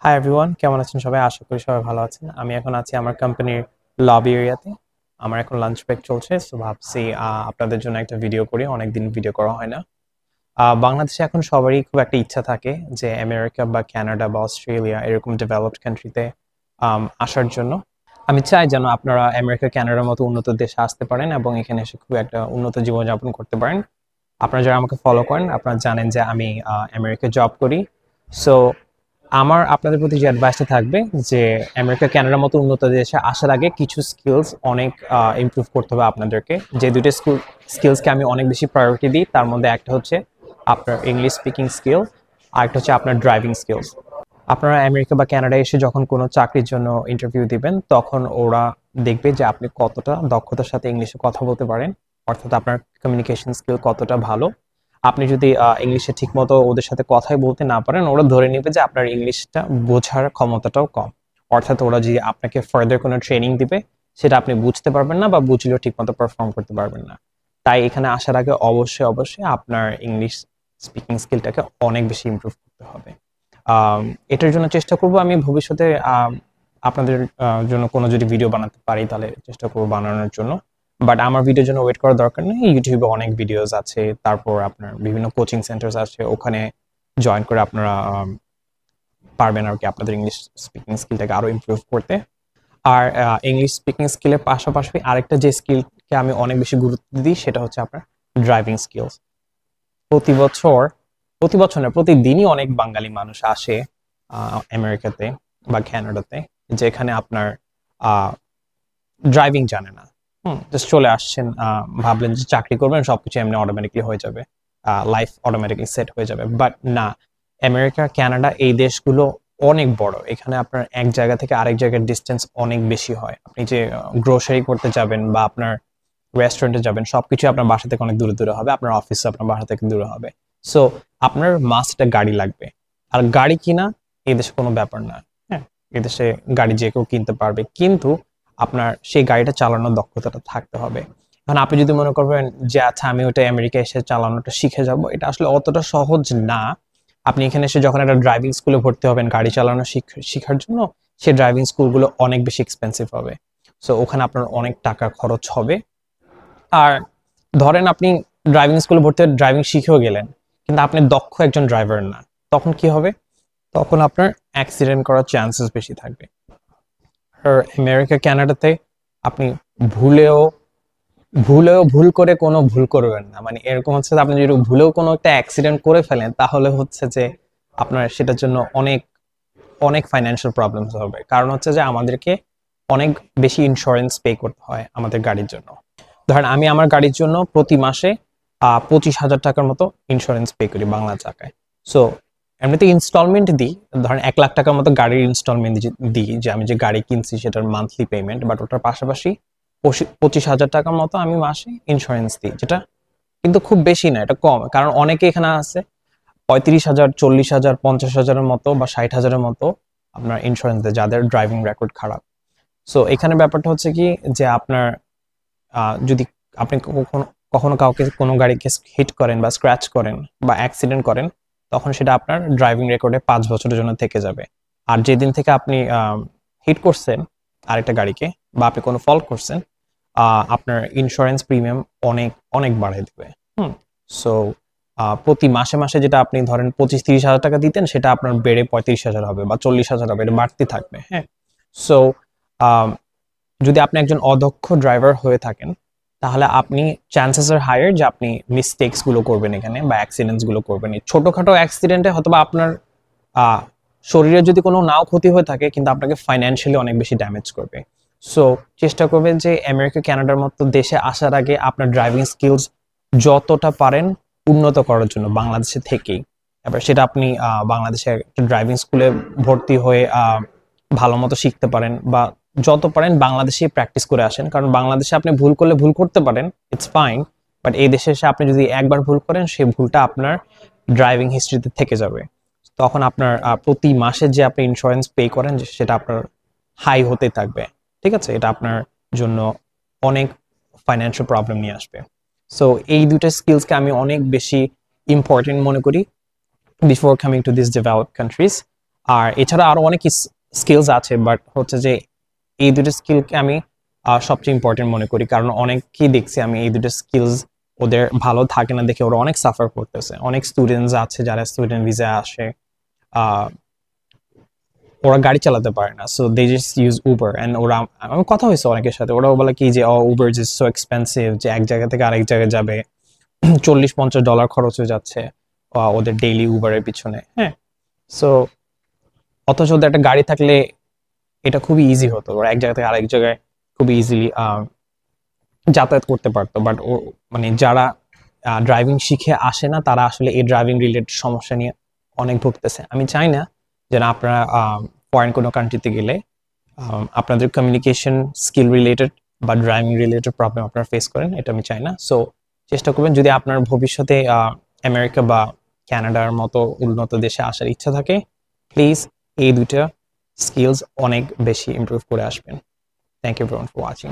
Hi everyone, কেমন আছেন সবাই? আশা করি সবাই ভালো আছেন। আমি এখন আছি আমার কোম্পানির লবি এরিয়াতে। আমার এখন লাঞ্চ ব্রেক চলছে, সো ভাবছি আপনাদের জন্য একটা ভিডিও করি। অনেকদিন ভিডিও করা হয় না। বাংলাদেশে এখন সবারই খুব একটা ইচ্ছা থাকে যে আমেরিকা বা কানাডা বা অস্ট্রেলিয়া এরকম ডেভেলপড কান্ট্রিতে আসার জন্য। আমি চাই যেন আপনারা আমেরিকা কানাডার মতো উন্নত দেশে আসতে পারেন এবং এখানে এসে খুব একটা উন্নত জীবনযাপন করতে পারেন। আপনারা যারা আমাকে ফলো করেন আপনারা জানেন যে আমি আমেরিকা জব করি। সো আমার আপনাদের প্রতি যে অ্যাডভাইসটা থাকবে যে আমেরিকা কানাডার মতো উন্নত দেশে আসার আগে কিছু স্কিলস অনেক ইমপ্রুভ করতে হবে আপনাদেরকে। যে দুটো স্কিলসকে আমি অনেক বেশি প্রায়োরিটি দিই, তার মধ্যে একটা হচ্ছে আপনার ইংলিশ স্পিকিং স্কিল, আর একটা হচ্ছে আপনার ড্রাইভিং স্কিলস। আপনারা আমেরিকা বা কানাডায় এসে যখন কোনো চাকরির জন্য ইন্টারভিউ দিবেন তখন ওরা দেখবে যে আপনি কতটা দক্ষতার সাথে ইংলিশে কথা বলতে পারেন, অর্থাৎ আপনার কমিউনিকেশন স্কিল কতটা ভালো। আপনি যদি ইংলিশে ঠিকমতো ওদের সাথে কথাই বলতে না পারেন, ওরা ধরে নেবে যে আপনার ইংলিশটা বোঝার ক্ষমতাটাও কম। অর্থাৎ ওরা যে আপনাকে ফার্দার কোনো ট্রেনিং দিবে সেটা আপনি বুঝতে পারবেন না বা বুঝলেও ঠিকমতো পারফর্ম করতে পারবেন না। তাই এখানে আসার আগে অবশ্যই অবশ্যই আপনার ইংলিশ স্পিকিং স্কিলটাকে অনেক বেশি ইমপ্রুভ করতে হবে। এটার জন্য চেষ্টা করব আমি ভবিষ্যতে আপনাদের জন্য কোনো যদি ভিডিও বানাতে পারি তাহলে চেষ্টা করবো বানানোর জন্য। বাট আমার ভিডিওর জন্য ওয়েট করার দরকার নেই, ইউটিউবে অনেক ভিডিওস আছে, তারপর আপনার বিভিন্ন কোচিং সেন্টার্স আছে, ওখানে জয়েন করে আপনারা পারবেন আর কি আপনাদের ইংলিশ স্পিকিং স্কিলটাকে আরো ইমপ্রুভ করতে। আর ইংলিশ স্পিকিং স্কিলের পাশাপাশি আরেকটা যে স্কিলকে আমি অনেক বেশি গুরুত্ব দিই সেটা হচ্ছে আপনার ড্রাইভিং স্কিলস। প্রতি বছর প্রতি বছর না, প্রতিদিনই অনেক বাঙালি মানুষ আসে আমেরিকাতে বা কানাডাতে, যেখানে আপনার ড্রাইভিং জানে না। জাস্ট চলে আসছেন, ভাবলেন যে চাকরি করবেন, সবকিছু এমনি অটোমেটিকলি হয়ে যাবে, লাইফ অটোমেটিকলি সেট হয়ে যাবে। বাট না, আমেরিকা কানাডা এই দেশগুলো অনেক বড়। এখানে আপনার এক জায়গা থেকে আরেক জায়গার ডিস্টেন্স অনেক বেশি হয়। আপনি যে গ্রোসারি করতে যাবেন বা আপনার রেস্টুরেন্টে যাবেন, সবকিছু আপনার বাসা থেকে অনেক দূরে দূরে হবে, আপনার অফিসও আপনার বাসা থেকে দূরে হবে। সো আপনার মাস্ট গাড়ি লাগবে। আর গাড়ি কিনা এই দেশে কোনো ব্যাপার না। হ্যাঁ, এই দেশে গাড়ি যে কেউ কিনতে পারবে, কিন্তু আপনার সেই গাড়িটা চালানোর দক্ষতাটা থাকতে হবে। এখন আপনি যদি মনে করবেন যে আচ্ছা আমি ওটা আমেরিকা এসে চালানোটা শিখে যাব, এটা আসলে অতটা সহজ না। আপনি এখানে এসে যখন একটা ড্রাইভিং স্কুলে ভর্তি হবেন গাড়ি চালানো শেখার জন্য, সেই ড্রাইভিং স্কুলগুলো অনেক বেশি এক্সপেন্সিভ হবে। সো ওখানে আপনার অনেক টাকা খরচ হবে। আর ধরেন আপনি ড্রাইভিং স্কুলে ভর্তি হয়ে ড্রাইভিং শিখেও গেলেন, কিন্তু আপনি দক্ষ একজন ড্রাইভার না, তখন কি হবে? তখন আপনার অ্যাক্সিডেন্ট করার চান্সেস বেশি থাকবে। আর আমেরিকা কানাডাতে আপনি ভুলেও ভুলেও ভুল করে কোনো ভুল করবেন না। মানে এরকম হচ্ছে যে আপনি যদি ভুলেও কোনো একটা অ্যাক্সিডেন্ট করে ফেলেন তাহলে হচ্ছে যে আপনার সেটার জন্য অনেক অনেক ফাইন্যান্সিয়াল প্রবলেমস হবে। কারণ হচ্ছে যে আমাদেরকে অনেক বেশি ইন্স্যুরেন্স পে করতে হয় আমাদের গাড়ির জন্য। ধরেন আমি আমার গাড়ির জন্য প্রতি মাসে 25,000 টাকার মতো ইন্স্যুরেন্স পে করি বাংলা টাকায়। সো এমনিতে ইনস্টলমেন্ট দিই, ধরেন 1 লাখ টাকার মতো গাড়ির ইনস্টলমেন্ট দিই, যে আমি যে গাড়ি কিনছি সেটার মান্থলি পেমেন্ট। বাট ওটার পাশাপাশি 25,000 টাকার মতো আমি মাসে ইন্স্যুরেন্স দিই, যেটা কিন্তু খুব বেশি না, এটা কম। কারণ অনেকে এখানে আছে 35,000, 40,000, 50,000-এর মতো বা 60,000-এর মতো আপনার ইন্স্যুরেন্স দেয় যাদের ড্রাইভিং রেকর্ড খারাপ। সো এখানে ব্যাপারটা হচ্ছে কি যে আপনার যদি আপনি কখনো কখনো কাউকে কোনো গাড়িকে হিট করেন বা স্ক্র্যাচ করেন বা অ্যাক্সিডেন্ট করেন, তখন সেটা আপনার ড্রাইভিং রেকর্ডে 5 বছরের জন্য থেকে যাবে। আর যেদিন থেকে আপনি হিট করছেন আরেকটা গাড়িকে বা আপনি কোনো ফল্ট করছেন, আপনার ইন্স্যুরেন্স প্রিমিয়াম অনেক অনেক বাড়িয়ে দেবে। সো প্রতি মাসে মাসে যেটা আপনি ধরেন 25-30 হাজার টাকা দিতেন, সেটা আপনার বেড়ে 35,000 হবে বা 40,000 হবে, এটা বাড়তে থাকবে। হ্যাঁ, সো যদি আপনি একজন অদক্ষ ড্রাইভার হয়ে থাকেন তাহলে আপনি চান্সেস আর হায়ার যে আপনি মিস্টেক্স গুলো করবেন এখানে বা অ্যাক্সিডেন্টস গুলো করবেন। এই ছোটখাটো অ্যাক্সিডেন্টে হয়তো বা আপনার শরীরে যদি কোনো নাও ক্ষতি হয়ে থাকে, কিন্তু আপনাকে ফাইন্যান্সিয়ালি অনেক বেশি ড্যামেজ করবে। সো চেষ্টা করবেন যে আমেরিকা কানাডার মতো দেশে আসার আগে আপনার ড্রাইভিং স্কিলস যতটা পারেন উন্নত করার জন্য বাংলাদেশে থেকেই। এবার সেটা আপনি বাংলাদেশে একটা ড্রাইভিং স্কুলে ভর্তি হয়ে ভালো মতো শিখতে পারেন, বা যত পারেন বাংলাদেশেই প্র্যাকটিস করে আসেন। কারণ বাংলাদেশে আপনি ভুল করলে ভুল করতে পারেন, ইটস ফাইন। বাট এই দেশে এসে আপনি যদি একবার ভুল করেন, সেই ভুলটা আপনার ড্রাইভিং হিস্ট্রিতে থেকে যাবে। তখন আপনার প্রতি মাসে যে আপনি ইন্স্যুরেন্স পে করেন সেটা আপনার হাই হতে থাকবে। ঠিক আছে, এটা আপনার জন্য অনেক ফাইন্যান্সিয়াল প্রবলেম নিয়ে আসবে। সো এই দুটো স্কিলসকে আমি অনেক বেশি ইম্পর্টেন্ট মনে করি before coming to this developed countries. আর এছাড়া আরো অনেক স্কিলস আছে, বাট হচ্ছে যে এই দুটো স্কিলকে আমি সবচেয়ে ইম্পর্টেন্ট মনে করি, কারণ অনেককেই দেখছি আমি এই দুটো স্কিলস ওদের ভালো থাকে না দেখে ওরা অনেক সাফার করতেছে। অনেক স্টুডেন্টস আছে যারা স্টুডেন্ট ভিসায় আসে, ওরা গাড়ি চালাতে পারে না, so they just use Uber. And ওরা, আমার কথা হয়েছে অনেকের সাথে, ওরাও বলে কি যে উবার ইজ সো এক্সপেন্সিভ, যে এক জায়গা থেকে আরেক জায়গায় যাবে $40-50 খরচ হয়ে যাচ্ছে ওদের ডেইলি উবারের পিছনে। হ্যাঁ, সো অথচ ওদের একটা গাড়ি থাকলে এটা খুবই ইজি হতো, ওরা এক জায়গা থেকে আরেক জায়গায় খুব ইজিলি যাতায়াত করতে পারতো। বাট ও মানে যারা ড্রাইভিং শিখে আসে না, তারা আসলে এই ড্রাইভিং রিলেটেড সমস্যা নিয়ে অনেক ভুগতেছে। আমি চাই না যেন আপনারা ফরেন কোনো কান্ট্রিতে গেলে আপনাদের কমিউনিকেশন স্কিল রিলেটেড বা ড্রাইভিং রিলেটেড প্রবলেম আপনারা ফেস করেন, এটা আমি চাই না। সো চেষ্টা করবেন, যদি আপনার ভবিষ্যতে আমেরিকা বা কানাডার মতো উন্নত দেশে আসার ইচ্ছা থাকে, প্লিজ এই দুইটা স্কিলস অনেক বেশি ইমপ্রুভ করে আসবেন। Thank you everyone for watching.